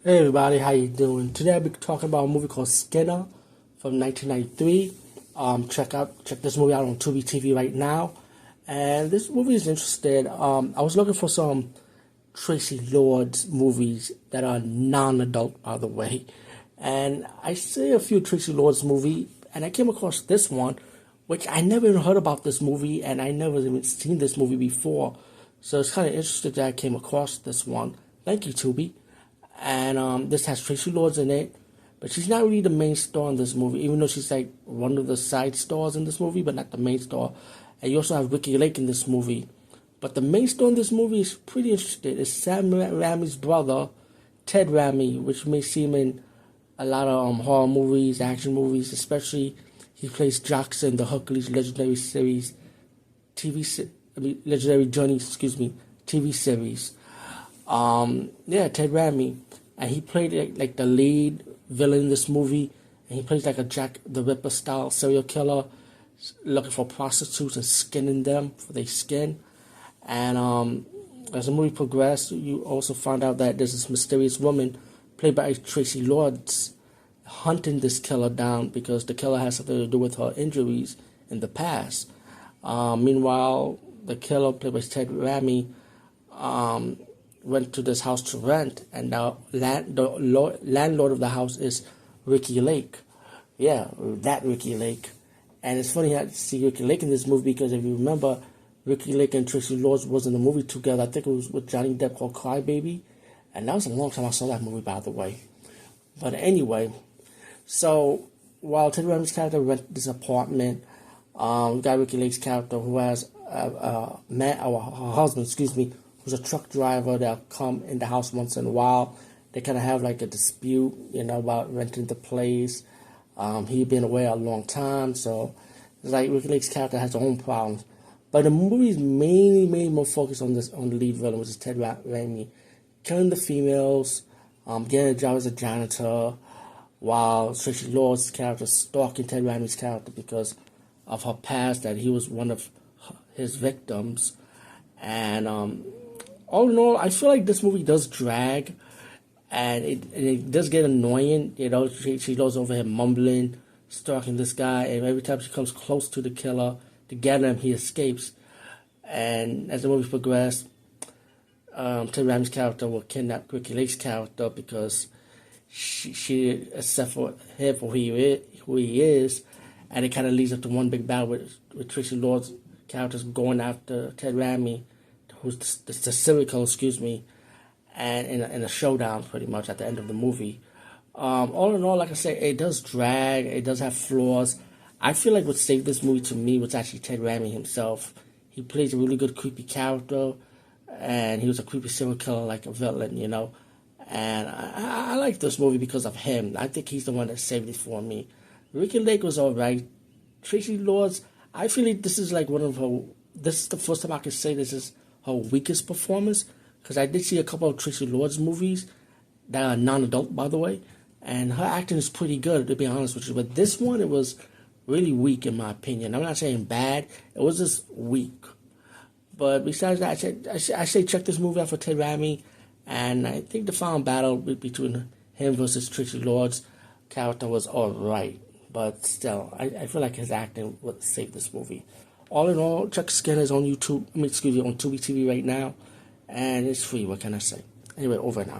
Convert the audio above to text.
Hey everybody, how you doing? Today I'll be talking about a movie called Skinner from 1993. Check this movie out on Tubi TV right now. And this movie is interesting. I was looking for some Tracy Lords movies that are non-adult, by the way. And I see a few Tracy Lords movies, and I came across this one, which I never even heard about this movie, and I never even seen this movie before. So it's kind of interesting that I came across this one. Thank you, Tubi. And this has Tracy Lords in it, but she's not really the main star in this movie, even though she's like one of the side stars in this movie, but not the main star. And you also have Ricky Lake in this movie. But the main star in this movie is pretty interesting. It's Sam Raimi's brother, Ted Raimi, which may see him in a lot of horror movies, action movies, especially he plays Jocks in the Hercules Legendary Series Legendary Journey, TV series. Ted Raimi, and he played like the lead villain in this movie, and he plays like a Jack the Ripper style serial killer, looking for prostitutes and skinning them for their skin. And as the movie progressed, you also find out that there's this mysterious woman played by Tracy Lords hunting this killer down because the killer has something to do with her injuries in the past. Meanwhile, the killer played by Ted Raimi went to this house to rent, and the landlord of the house is Ricky Lake. Yeah, that Ricky Lake. And it's funny to see Ricky Lake in this movie because if you remember, Ricky Lake and Tracy Lords was in a movie together. I think it was with Johnny Depp called Cry Baby. And that was a long time I saw that movie, by the way. But anyway, so while Ted Raimi's character rented this apartment, we got Ricky Lake's character who has her husband, who's a truck driver that'll come in the house once in a while. They kind of have like a dispute, about renting the place. He'd been away a long time, so it's like Ricky Lake's character has her own problems. But the movie is mainly more focused on the lead villain, which is Ted Raimi, killing the females, getting a job as a janitor, while Tracy Lords' character stalking Ted Raimi's character because of her past, that he was one of his victims. And all in all, I feel like this movie does drag, and it does get annoying. She goes over him mumbling, stalking this guy, and every time she comes close to the killer to get him, he escapes. And as the movie progresses, Ted Raimi's character will kidnap Ricky Lake's character because she accepts him for who he is, and it kind of leads up to one big battle with Tracy Lords' characters going after Ted Raimi, who's the serial killer, and in a showdown pretty much at the end of the movie. All in all, like I said, it does drag, it does have flaws. I feel like what saved this movie to me was actually Ted Raimi himself. He plays a really good creepy character, and he was a creepy serial killer like a villain, And I like this movie because of him. I think he's the one that saved it for me. Ricky Lake was alright. Tracy Lords, I feel like this is like this is the first time I can say this is her weakest performance, because I did see a couple of Tracy Lords movies that are non-adult, by the way, and her acting is pretty good, to be honest with you. But this one, it was really weak, in my opinion. I'm not saying bad, it was just weak. But besides that, I say check this movie out for Ted Raimi, and I think the final battle between him versus Tracy Lords' character was alright. But still, I feel like his acting would save this movie. All in all, check Skinner's on YouTube. On Tubi TV right now, and it's free. What can I say? Anyway, over and out.